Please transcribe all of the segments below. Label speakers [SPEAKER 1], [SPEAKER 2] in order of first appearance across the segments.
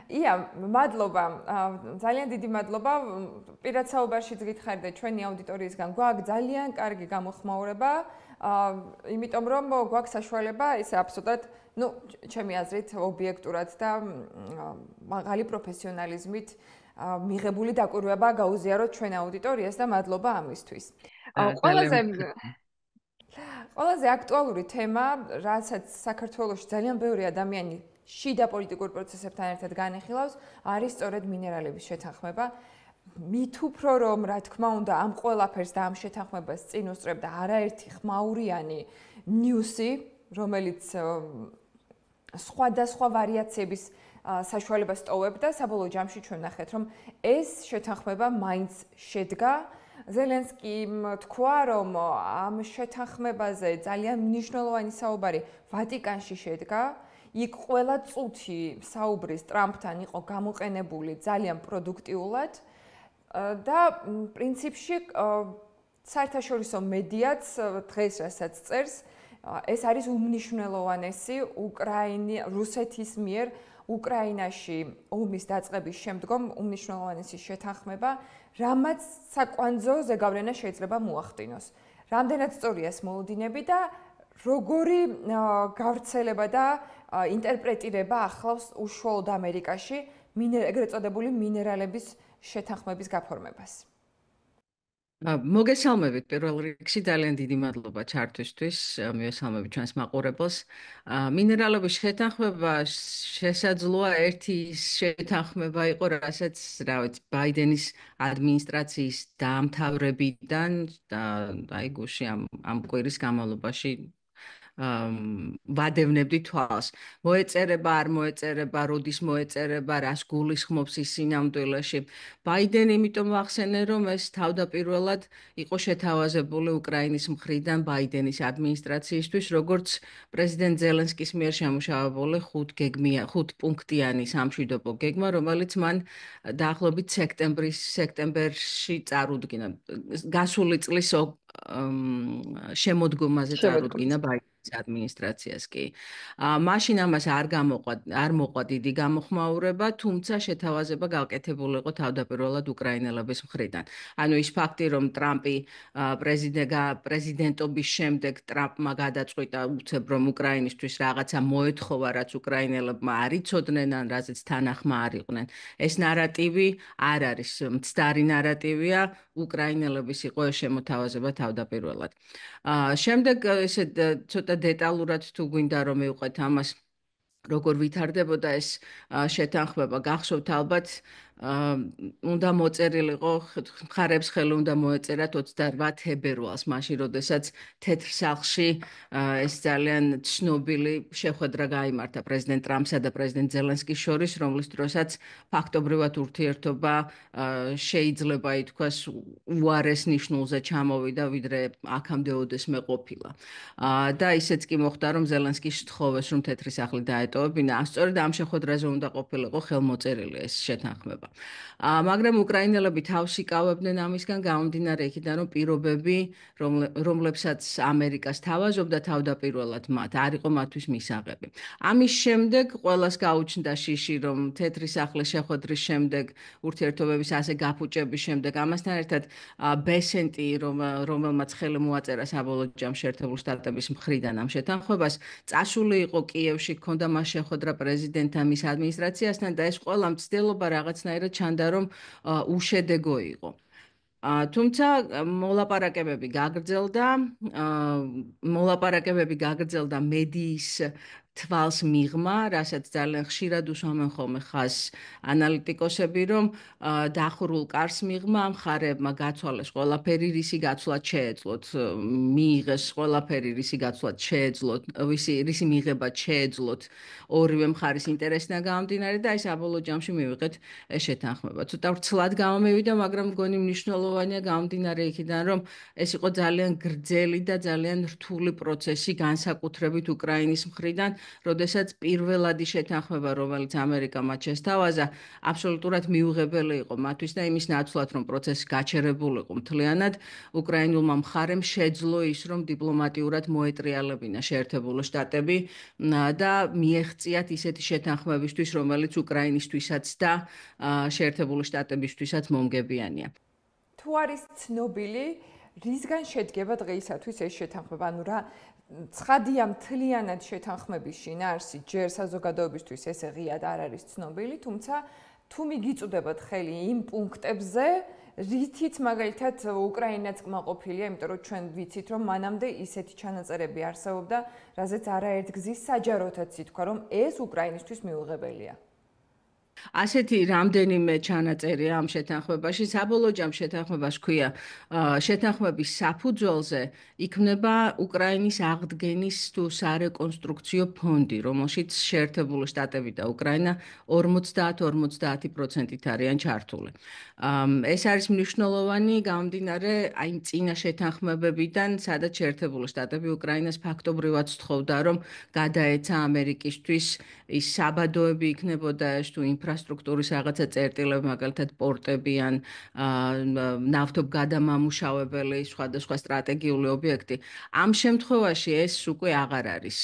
[SPEAKER 1] ია, მადლობა. ძალიან დიდი მადლობა. პირად საუბარშიც გითხარი და ჩვენი აუდიტორიისგან გვაქვს ძალიან კარგი გამოხმაურება. იმიტომ რომ გვაქვს საშუალება ისე აბსოლუტურად, ჩემი აზრით, ობიექტურად და მაღალი პროფესიონალიზმით მიღებული დაკვირვება გაუზიაროთ ჩვენ აუდიტორიას და მადლობა ამისთვის. ყველაზე აქტუალური თემა, რასაც საქართველოში ძალიან ბევრი ადამიანი შიდა პოლიტიკურ პროცესებთან ერთად განეხილავს, არის სწორედ მინერალების შეთანხმება. მით უფრო რომ, რა თქმა უნდა, ამ ყველაფერს და ამ შეთანხმებას წინ უსწრებდა არაერთი ხმაურიანი ნიუსი, რომელიც სხვადასხვა ვარიაციების საშუალებას ტოვებდა, საბოლოო ჯამში ჩვენ ნახეთ, რომ ეს შეთანხმება მაინც შედგა. ზელენსკიმ თქვა, რომ ამ შეთანხმებაზე ძალიან მნიშვნელოვანი საუბარი ვატიკანში შედგა. იქ ყველა წუთი საუბრის ტრამპთან იყო გამოყენებული ძალიან პროდუქტიულად და პრინციპში საერთაშორისო მედიაც დღეს რასაც წერს, ეს არის უმნიშვნელოვანესი რუსეთის მიერ უკრაინაში ომის დაწყების შემდგომ უმნიშვნელოვანესი შეთანხმება, რამაც საკვანძო ზეგავლენა შეიძლება მოახდინოს. რამდენად სწორია ეს მოლოდინები და როგორი გავრცელება და ინტერპრეტირება ახლავს უშუალოდ ამერიკაში ეგრეთ წოდებული მინერალების შეთანხმების გაფორმებას.
[SPEAKER 2] მოგესალმებით პირველ რიგში, ძალიან დიდი მადლობა ჩართვისთვის, მივესალმებით ჩვენს მაყურებელს. მინერალების შეთანხმება შესაძლოა ერთი შეთანხმება იყო, რასაც, ბაიდენის ადმინისტრაციის დაამთავრებიდან გუშინ ამ კვირის განმავლობაში ვადევნებდი თვალს. მოეწერება, არ მოეწერება, როდის მოეწერება, რას გულისხმობს ის სინამდვილეში. ბაიდენი იმიტომ ვახსენე, რომ ეს თავდაპირველად იყო შეთავაზებული უკრაინის მხრიდან ბაიდენის ადმინისტრაციისთვის, როგორც პრეზიდენტ ზელენსკის მიერ შემუშავებული 5 პუნქტიანი სამშვიდობო გეგმა, რომელიც მან დაახლოებით სექტემბერში წარუდგინა. გასული წლის შემოდგომაზე წარუდგინა ბაიდენის ადმინისტრაციას კი. მაშინ ამას არ მოყვა დიდი გამოხმაურება, თუმცა შეთავაზება გაკეთებული იყო თავდაპირველად უკრაინელების მხრიდან. ანუ ის ფაქტი, რომ ტრამპი პრეზიდენტობის შემდეგ ტრამპმა გადაწყვიტა უცებ რომ უკრაინისთვის რაღაცა მოეთხოვა, რაც უკრაინელებმა არ იცოდნენ, ან რაზეც თანახმა არ იყვნენ. ეს ნარატივი არ არის მცდარი ნარატივია, უკრაინელების იყო ეს შემოთავაზება თავდაპირველად. შემდეგ ესე ცოტა დეტალურად თუ გვინდა რომ მივყვეთ ამას, როგორ ვითარდებოდა ეს შეთანხმება, გახსოვთ ალბათ უნდა მოწერილიყო, მხარებს ხელი უნდა მოეწერათ 28 თებერვალს, მაშინ როდესაც თეთრ სახლში ეს ძალიან ცნობილი შეხვედრა გაიმართა პრეზიდენტ ტრამპსა და პრეზიდენტ ზელენსკის შორის, რომლის დროსაც ფაქტობრივად ურთიერთობა შეიძლება ითქვას უარეს ნიშნულზე ჩამოვიდა, ვიდრე აქამდე ოდესმე ყოფილა. და ისეც კი მოხდა, რომ ზელენსკის სთხოვეს, რომ თეთრი სახლი დაეტოვებინა, სწორედ ამ შეხვედრაზე უნდა ყოფილიყო ხელმოწერილი ეს შეთანხმება. მაგრამ უკრაინელები თავს იკავებდნენ ამისგან გამომდინარე იქიდან, რომ პირობები, რომლებსაც ამერიკას თავაზობდა თავდაპირველად მათ, არ იყო მათთვის მისაღები. ამის შემდეგ ყველას გაუჩნდა შიში, რომ თეთრი სახლის შეხვედრის შემდეგ, ურთიერთობების ასე გაფუჭების შემდეგ, ამასთან ერთად ბესენტი, რომელმაც ხელი მოაწერა საბოლოო ჯამში შეერთებული შტატების მხრიდან ამ შეთანხმებას, წასული იყო კიევში, ჰქონდა მას შეხვედრა პრეზიდენტთან, მის ადმინისტრაციასთან და ეს ყველა მცდელობა რაღაცნაირად ჩანდა, რომ უშედეგო იყო. თუმცა მოლაპარაკებები გაგრძელდა მედიის თვალს მიღმა, რასაც ძალიან ხშირად უსვამენ ხოლმე ხაზს ანალიტიკოსები, რომ დახურულ კარს მიღმა მხარეებმა გაცვალეს ყველაფერი, რისი გაცვლად შეეძლოთ, მიიღეს ყველაფერი, რისი გაცვლად შეეძლოთ, რისი მიღება შეეძლოთ ორივე მხარის ინტერესიდან გამომდინარე და აი საბოლოო ჯამში მივიღეთ ეს შეთანხმება. ცოტა ვრცლად გამომივიდა, მაგრამ მგონი მნიშვნელოვანია გამომდინარე იქიდან, რომ ეს იყო ძალიან გრძელი და ძალიან რთული პროცესი, განსაკუთრებით უკრაინის მხრიდან, როდესაც პირველადი შეთანხმება, რომელიც ამერიკა მათ შესთავაზა, აბსოლუტურად მიუღებელი იყო მათთვის და იმის ნაცვლად, რომ პროცესი გაჩერებულიყო მთლიანად, უკრაინულმა მხარემ შეძლო ის, რომ დიპლომატიურად მოეტრიალებინა შეერთებული შტატები და მიეღწიათ ისეთი შეთანხმებისთვის, რომელიც უკრაინისთვისაც და შეერთებული შტატებისთვისაც მომგებიანია.
[SPEAKER 1] თუ არის ცნობილი, რისგან შედგება დღეისათვის ეს შეთანხმება? ანუ რა ცხადია მთლიანად შეთანხმების შინაარსი ჯერ საზოგადოებისთვის ესე ღიად არ არის ცნობილი, თუმცა თუ მიგიწუდებათ ხელი იმ პუნქტებზე, რითიც მაგალითად უკრაინაც კმაყოფილია, იმიტომ რომ ჩვენ ვიცით, რომ მანამდე ისეთი ჩანაწერები არსებობდა, რაზეც არაერთგზის საჯაროთაც ითქვა, რომ ეს უკრაინისთვის მიუღებელია.
[SPEAKER 2] ასეთი რამდენიმე ჩანაწერია ამ შეთანხმებაში. საბოლოო ჯამში შეთანხმებას ქვია შეთანხმების საფუძველზე იქმნება უკრაინის აღდგენის თუ სარეკონსტრუქციო ფონდი, რომელშიც შეერთებული შტატები და უკრაინა 50-50%-ით არიან ჩართული. ეს არის მნიშვნელოვანი გამომდინარე აი წინა შეთანხმებებიდან, სადაც შეერთებული შტატები უკრაინას ფაქტობრივად სთხოვდა, რომ გადაეცა ამერიკისთვის ის საბადოები იქნებოდა ეს თუ ინფრასტრუქტურის რაღაცა წერტილები, მაგალითად პორტები ან ნავთობგადამამუშავებელი სხვადასხვა სტრატეგიული ობიექტი. ამ შემთხვევაში ეს უკვე აღარ არის.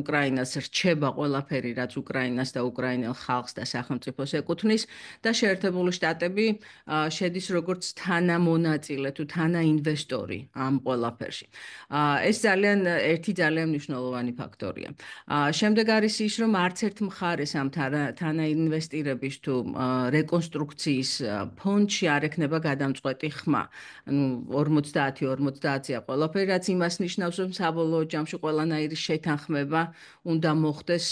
[SPEAKER 2] უკრაინას რჩება ყველაფერი, რაც უკრაინას და უკრაინელ ხალხს და სახელმწიფოს ეკუთვნის და შეერთებული შტატები შედის როგორც თანამონაწილე თუ თანაინვესტორი ამ ყველაფერში. ეს ერთი ძალიან მნიშვნელოვანი ფაქტორია. შემდეგ არის ის, რომ არც ერთ მხარეს ამ თანაინვესტირების თუ რეკონსტრუქციის ფონდში არ ექნება გადამწყვეტი ხმა. ანუ 50-50-ია ყველაფერი, რაც იმას ნიშნავს, რომ საბოლოო ჯამში ყველანაირი შეთანხმება უნდა მოხდეს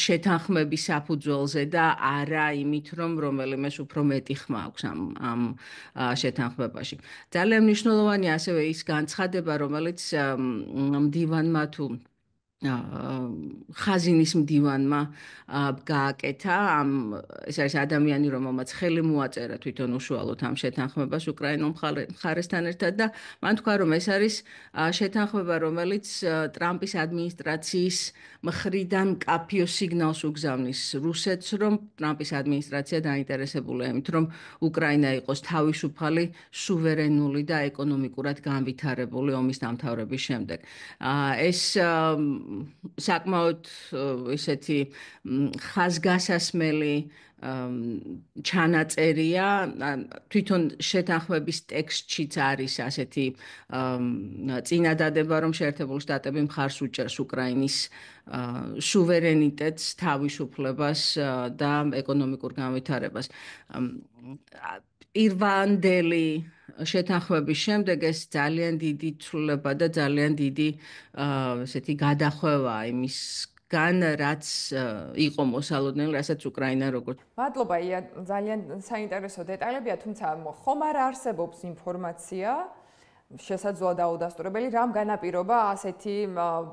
[SPEAKER 2] შეთანხმების საფუძველზე და არა იმით, რომ რომელიმეს უფრო მეტი ხმა აქვს ამ შეთანხმებაში. ძალიან მნიშვნელოვანია ასევე ის განცხადება, რომელიც მდივანმა თუ ხაზინის მდივანმა გააკეთა ეს არის ადამიანი, რომელმაც ხელი მოაწერა თვითონ უშუალოდ ამ შეთანხმებას უკრაინულ მხარესთან ერთად და მან თქვა, რომ ეს არის შეთანხმება, რომელიც ტრამპის ადმინისტრაციის მხრიდან მკაფიო სიგნალს უგზავნის რუსეთს, რომ ტრამპის ადმინისტრაცია დაინტერესებულია იმით, რომ უკრაინა იყოს თავისუფალი, სუვერენული და ეკონომიკურად განვითარებული ომის დამთავრების შემდეგ. ეს საკმაოდ ისეთი ხაზგასასმელი ჩანაწერია, თვითონ შეთანხმების ტექსტშიც არის ასეთი წინადადება, რომ შეერთებული შტატები მხარს უჭერს უკრაინის სუვერენიტეტს, თავისუფლებას და ეკონომიკურ განვითარებას. პირვანდელი შეთანხმების შემდეგ ეს ძალიან დიდი ცვლილება და ძალიან დიდი ესეთი გადახვევა იმისგან, რაც იყო მოსალოდნელი, რასაც უკრაინა როგორც.
[SPEAKER 1] მადლობა, ია, ძალიან საინტერესო დეტალებია, თუმცა ხომ არ არსებობს ინფორმაცია შესაძლოა დაუდასტურებელი, რამ განაპირობა ასეთი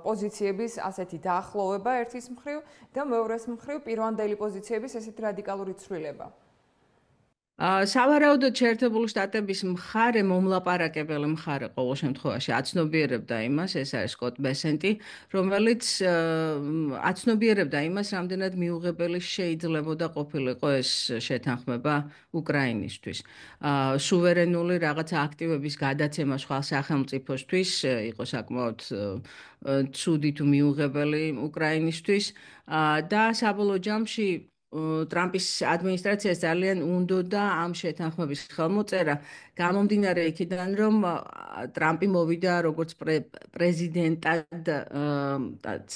[SPEAKER 1] პოზიციების, ასეთი დაახლოვება ერთის მხრივ და მეორეს მხრივ პირვანდელი პოზიციების ესეთი რადიკალური ცვლილება.
[SPEAKER 2] სავარაუდოდ შეერთებული შტატების მხარე, მომლაპარაკებელი მხარე ყოველ შემთხვევაში აცნობიერებდა იმას, ეს არის სკოტ ბესენტი, რომელიც აცნობიერებდა იმას, რამდენად მიუღებელი შეიძლებოდა ყოფილიყო ეს შეთანხმება უკრაინისთვის. სუვერენული რაღაცა აქტივების გადაცემა სხვა სახელმწიფოსთვის იყო საკმაოდ ცუდი თუ მიუღებელი უკრაინისთვის და საბოლოო ჯამში ტრამპის ადმინისტრაციას ძალიან უნდოდა ამ შეთანხმების ხელმოწერა, გამომდინარე იქიდან, რომ ტრამპი მოვიდა როგორც პრეზიდენტად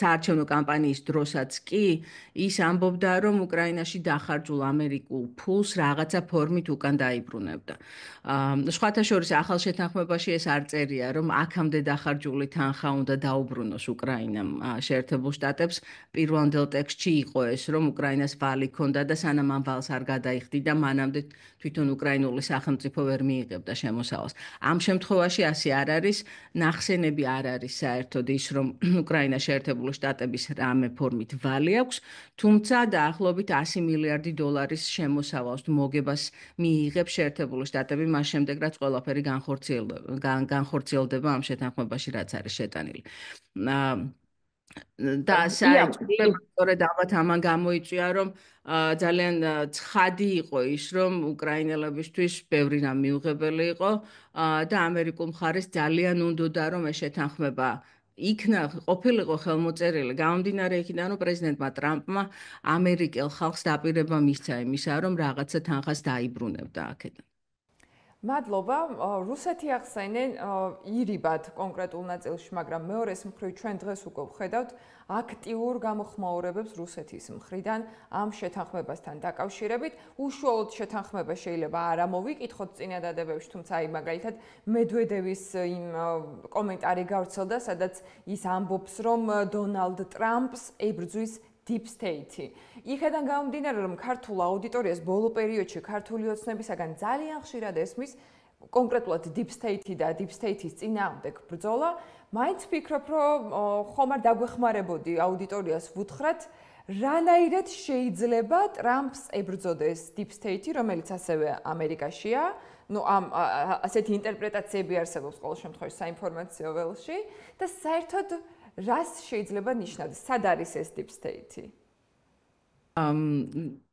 [SPEAKER 2] საარჩევნო კამპანიის დროსაც კი, ის ამბობდა, რომ უკრაინაში დახარჯულ ამერიკულ ფულს რაღაცა ფორმით უკან დაიბრუნებდა. სხვათა შორის ახალ შეთანხმებაში ეს არ წერია, რომ აქამდე დახარჯული თანხა უნდა დაუბრუნოს უკრაინამ შეერთებულ შტატებს. პირვანდელ ტექსტში იყო ეს, რომ უკრაინას ვალი ჰქონდა და სანამ ამ ვალს არ გადაიხდიდა, მანამდე თვითონ უკრაინული სახელმწიფო ვერ მიიღებდა შემოსავალს. ამ შემთხვევაში ასე არ არის, ნახსენები არ არის საერთოდ ის, რომ უკრაინა შეერთებული შტატების რამე ფორმით ვალი აქვს, თუმცა დაახლოებით 100 მილიარდი დოლარის შემოსავალს თუ მოგებას მიიღებს შეერთებული შტატები, მას შემდეგ რაც ყველაფერი განხორციელდება ამ შეთანხმებაში, რაც არის შეტანილი. და საერთოდ სწორედ ალბათ ამან გამოიწვია, რომ ძალიან ცხადი იყო ის, რომ უკრაინელებისთვის ბევრი რამ მიუღებელი იყო და ამერიკულ მხარეს ძალიან უნდოდა, რომ ეს შეთანხმება იქნა ყოფილიყო ხელმოწერილი. გამომდინარე იქიდან, რომ პრეზიდენტმა ტრამპმა ამერიკელ ხალხს დაპირება მისცა იმისა, რომ რაღაცა თანხას დაიბრუნებდა აქედან.
[SPEAKER 1] მადლობა. რუსეთი ახსენე ირიბად კონკრეტულ ნაწილში, მაგრამ მეორეს მხრივ ჩვენ დღეს უკვე ვხედავთ აქტიურ გამოხმაურებებს რუსეთის მხრიდან ამ შეთანხმებასთან დაკავშირებით. უშუალოდ შეთანხმება შეიძლება არ ამოვიკითხოთ წინადადებებში, თუმცა აი მაგალითად მედვედევის იმ კომენტარი გავრცელდა, სადაც ის ამბობს, რომ დონალდ ტრამპს ებრძვის Deep State-ი. იქედან გამომდინარე, რომ ქართულ აუდიტორიას ბოლო პერიოდში ქართული ოცნებისაგან ძალიან ხშირად ესმის კონკრეტულად Deep State-ი და Deep State-ის წინააღმდეგ ბრძოლა, მაინც ვფიქრობ, რომ ხომ არ დაგვეხმარებოდი აუდიტორიას ვუთხრათ, რანაირად შეიძლება ტრამპს ებრძოდეს Deep State-ი, რომელიც ასევე ამერიკაშია. ნუ ასეთი ინტერპრეტაციები არსებობს ყოველ შემთხვევაში საინფორმაციო ველში და საერთოდ რას შეიძლება ნიშნავს? სად არის ეს Deep State-ი?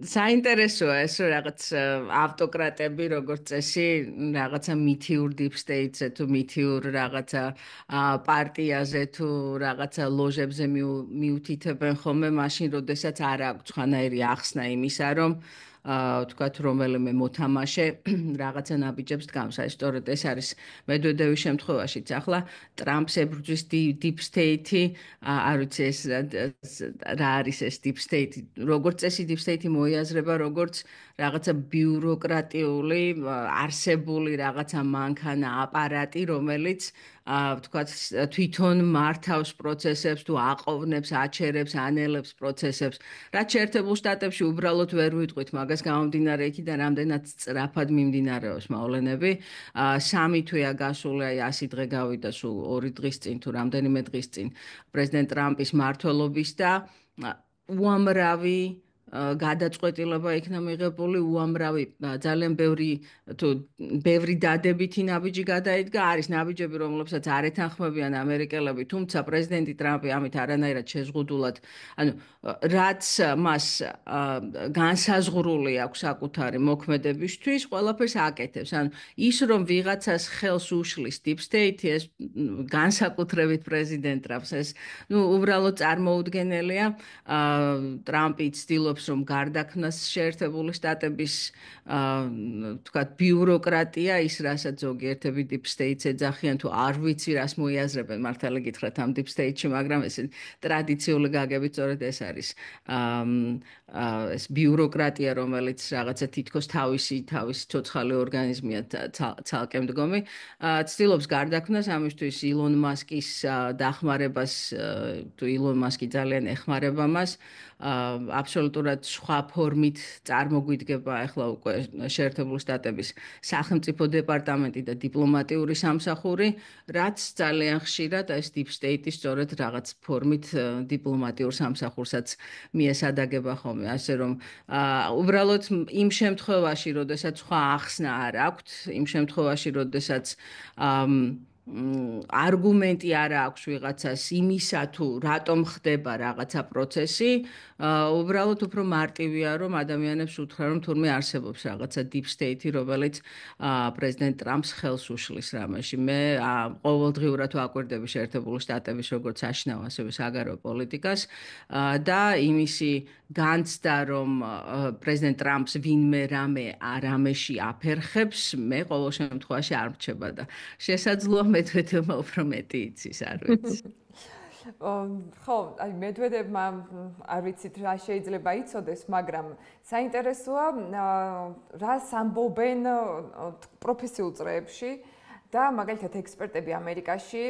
[SPEAKER 2] საინტერესოა ეს რაღაც ავტოკრატები როგორც წესი რაღაცა მითიურ Deep State-ზე თუ მითიურ რაღაცა პარტიაზე თუ რაღაცა ლოჟებზე მიუთითებენ ხოლმე მაშინ როდესაც არ აქვს ხანაერი ახსნა იმისა რომ თქვათ რომელიმე მოთამაშე რაღაცა ნაბიჯებს დგამს. აი სწორედ ეს არის მედვედევის შემთხვევაშიც. ახლა ტრამპს ებრძვის Deep State-ი, არ ვიცი ეს რა არის ეს Deep State-ი. როგორც წესი Deep State-ი მოიაზრება როგორც რაღაცა ბიუროკრატიული არსებული რაღაცა მანქანა აპარატი, რომელიც თქვათ თვითონ მართავს პროცესებს თუ აყოვნებს, აჩერებს, ანელებს პროცესებს. რაც შეერთებულ შტატებში უბრალოდ ვერ ვიტყვით მაგას გამომდინარე იქიდან რამდენად სწრაფად მიმდინარეობს მოვლენები. 3 თვეა გასული, აი 100 დღე გავიდა სულ 2 დღის წინ თუ რამდენიმე დღის წინ პრეზიდენტ ტრამპის მმართველობის და უამრავი გადაწყვეტილება იქნა მიღებული, უამრავი ძალიან ბევრი დადებითი ნაბიჯი გადაიდგა. არის ნაბიჯები, რომლებსაც არ ეთანხმებიან ამერიკელები, თუმცა პრეზიდენტი ტრამპი ამით არანაირად შეზღუდულად, ანუ რაც მას განსაზღვრული აქვს საკუთარი მოქმედებისთვის, ყველაფერს აკეთებს. ანუ ის რომ ვიღაცას ხელს უშლის Deep State-ი, ეს განსაკუთრებით პრეზიდენტ ტრამპს, ეს უბრალოდ წარმოუდგენელია. ტრამპი ცდილობს რომ გარდაქმნას შეერთებული შტატების თქვათ ბიუროკრატია, ის რასაც ზოგიერთები Deep State-ს ეძახიან, თუ არ ვიცი რას მოიაზრებენ, მართალი გითხრათ ამ Deep State-ში, მაგრამ ეს ტრადიციული გაგებით სწორედ ეს არის. ეს ბიუროკრატია, რომელიც რაღაცა თითქოს თავისი ცოცხალი ორგანიზმია ცალკე მდგომი, ცდილობს გარდაქმნას, ამისთვის ილონ მასკის დახმარებას, თუ ილონ მასკი ძალიან ეხმარება მას, აბსოლუტურად სხვა ფორმით წარმოგვიდგება ახლა უკვე შეერთებული შტატების სახელმწიფო დეპარტამენტი და დიპლომატიური სამსახური, რაც ძალიან ხშირად ეს Deep State-ი სწორედ რაღაც ფორმით დიპლომატიურ სამსახურსაც მიესადაგება ხოლმე, ასე რომ უბრალოდ იმ შემთხვევაში, როდესაც სხვა ახსნა არ აქვთ, იმ შემთხვევაში, როდესაც არგუმენტი არ აქვს ვიღაცას იმისა თუ რატომ ხდება რაღაცა პროცესი, უბრალოდ უფრო მარტივია რომ ადამიანებს უთხრა რომ თურმე არსებობს რაღაცა Deep State-ი, რომელიც პრეზიდენტ ტრამპს ხელს უშლის რამეში. მე ყოველდღიურად ვაკვირდები შეერთებული შტატების როგორც საშინაო ასევე საგარეო პოლიტიკას და იმისი განცდა რომ პრეზიდენტ ტრამპს ვინმე რამეში აფერხებს, მე ყოველ შემთხვევაში არ მრჩება და შესაძლოა მედვედევმა უფრო მეტი იცის, არ ვიცი.
[SPEAKER 1] ხო, აი მედვედევმა არ ვიცით რა შეიძლება იცოდეს, მაგრამ საინტერესოა რას ამბობენ პროფესიულ წრეებში და მაგალითად ექსპერტები ამერიკაში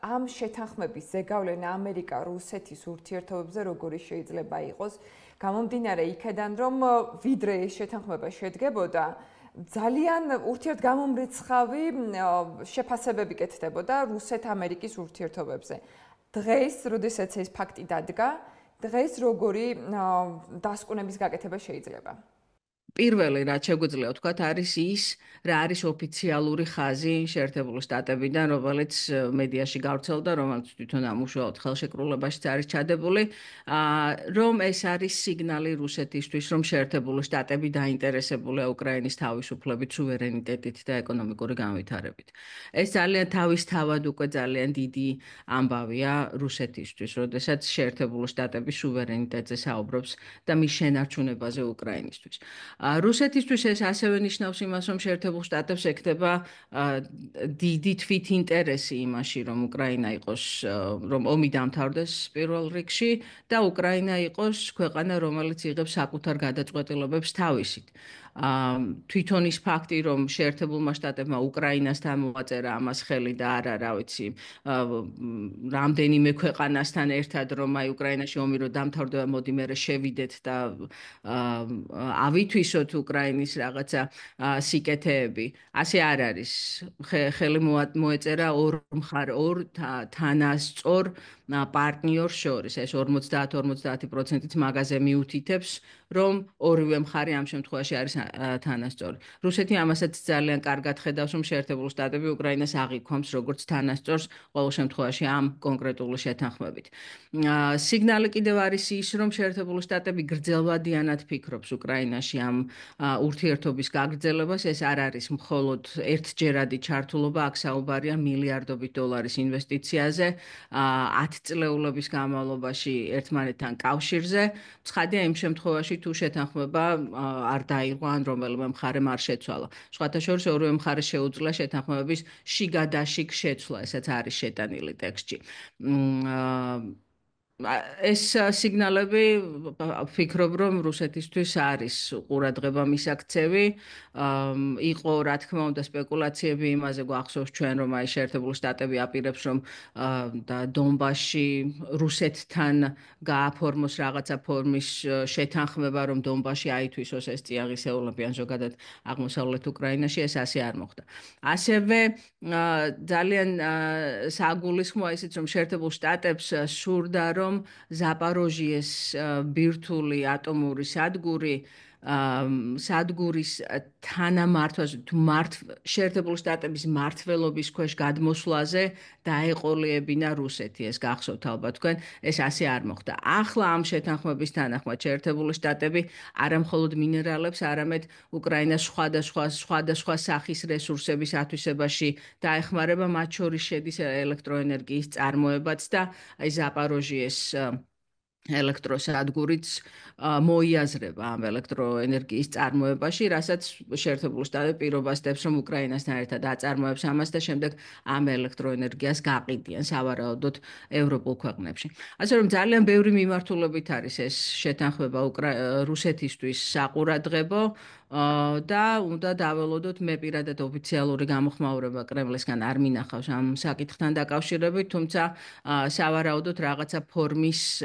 [SPEAKER 1] ამ შეთანხმების ზეგავლენა ამერიკა-რუსეთის ურთიერთობებზე როგორი შეიძლება იყოს, გამომდინარე იქედან რომ ვიდრე ეს შეთანხმება შედგებოდა ძალიან ურთიერთგამომრიცხავი შეფასებები კეთდებოდა რუსეთ-ამერიკის ურთიერთობებზე. დღეს, როდესაც ეს ფაქტი დადგა, დღეს როგორი დასკვნების გაკეთება შეიძლება?
[SPEAKER 2] პირველი რაც შეგვიძლია ვთქვათ არის ის რა არის ოფიციალური ხაზი შეერთებული შტატებიდან, რომელიც მედიაში გავრცელდა, რომელიც თვითონ ამუშავებთ ხელშეკრულებაშიც არის ჩადებული, რომ ეს არის სიგნალი რუსეთისთვის, რომ შეერთებული შტატები დაინტერესებულია უკრაინის თავისუფლებით, სუვერენიტეტით და ეკონომიკური განვითარებით. ეს ძალიან თავისთავად უკვე ძალიან დიდი ამბავია რუსეთისთვის, როდესაც შეერთებული შტატები სუვერენიტეტზე საუბრობს და მის შენარჩუნებაზე უკრაინისთვის. რუსეთისთვის ეს ასევე ნიშნავს იმას, რომ შეერთებულ შტატებს ექნება დიდი თვითინტერესი იმაში, რომ უკრაინა იყოს, რომ ომი დამთავრდეს პირველ რიგში და უკრაინა იყოს ქვეყანა, რომელიც იღებს საკუთარ გადაწყვეტილებებს თავისით. თვითონ ის ფაქტი, რომ შეერთებულმა შტატებმა უკრაინასთან მოაწერა ამას ხელი და არა, რა ვიცი, რამდენიმე ქვეყანასთან ერთად, რომ აი უკრაინაში ომი რო დამთავრდება, მოდი მე შევიდეთ და ავითვისოთ უკრაინის რაღაცა სიკეთეები. ასე არ არის. ხელი მოეწერა ორ თანასწორ პარტნიორს შორის. ეს 50-50%-ით მაღაზე მიუთითებს, რომ ორივე მხარე ამ შემთხვევაში არის თანასწორი. რუსეთი ამასაც ძალიან კარგად ხედავს, რომ შეერთებული შტატები უკრაინას აღიქვამს როგორც თანასწორს ყოველ შემთხვევაში ამ კონკრეტული შეთანხმებით. სიგნალი კიდევ არის ის, რომ შეერთებული შტატები გრძელვადიანად ფიქრობს უკრაინაში ამ ურთიერთობის გაგრძელებას. ეს არ არის მხოლოდ ერთჯერადი ჩართულობა, აქ საუბარია მილიარდობით დოლარის ინვესტიციაზე, 10 წლეულების განმავლობაში ერთმანეთთან კავშირზე. ცხადია იმ შემთხვევაში თუ შეთანხმება არ დაიღო ან რომელიმე მხარემ არ შეცვალა. სხვათა შორის ორივე მხარეს შეუძლია შეთანხმებების შიგადაშიგ შეცვლა, ესაც არის შეტანილი ტექსტში. ეს სიგნალები ვფიქრობ, რომ რუსეთისთვის არის ყურადღება მისაქცევი. იყო რა თქმა უნდა სპეკულაციები იმაზე, გვახსოვს ჩვენ, რომ აი შეერთებული შტატები აპირებს, რომ დონბასში რუსეთთან გააფორმოს რაღაცა ფორმის შეთანხმება, რომ დონბასში აითვისოს ეს წიაღისეულები ან ზოგადად აღმოსავლეთ უკრაინაში, ეს ასე არ მოხდა. ასევე ძალიან საგულისხმოა ისიც, რომ შეერთებულ შტატებს სურდა, რომ ზაპაროჟიეს ბირთვული ატომური სადგურის თანამართვაზე თუ შეერთებული შტატების მმართველობის ქვეშ გადმოსვლაზე დაეყოლიებინა რუსეთი. ეს გახსოვთ ალბათ თქვენ, ეს ასე არ მოხდა. ახლა ამ შეთანხმების თანახმად შეერთებული შტატები არა მხოლოდ მინერალებს, არამედ უკრაინას სხვადასხვა სახის რესურსების ათვისებაში დაეხმარება, მათ შორის შედის ელექტროენერგიის წარმოებაც და აი ზაპაროჟიეს ელექტროსადგურიც მოიაზრება ამ ელექტროენერგიის წარმოებაში, რასაც შეერთებული შტატები პირობას დებს, რომ უკრაინასთან ერთად აწარმოებს ამას და შემდეგ ამ ელექტროენერგიას გაყიდიან სავარაუდოდ ევროპულ ქვეყნებში. ასე რომ ძალიან ბევრი მიმართულებით არის ეს შეთანხმება რუსეთისთვის საყურადღებო და უნდა დაველოდოთ, მე პირადად ოფიციალური გამოხმაურება კრემლისგან არ მინახავს ამ საკითხთან დაკავშირებით, თუმცა სავარაუდოდ რაღაცა ფორმის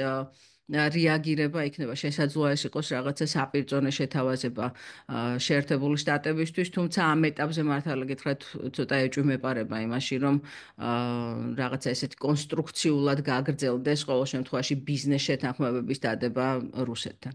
[SPEAKER 2] რეაგირება იქნება, შესაძლოა ეს იყოს რაღაცა საპირწონე შეთავაზება შეერთებული შტატებისთვის, თუმცა ამ ეტაპზე მართალი გითხრათ ცოტა ეჭვმეპარება იმაში, რომ რაღაცა ესეთი კონსტრუქციულად გაგრძელდეს ყოველ შემთხვევაში ბიზნეს შეთანხმებების დადება რუსეთთან.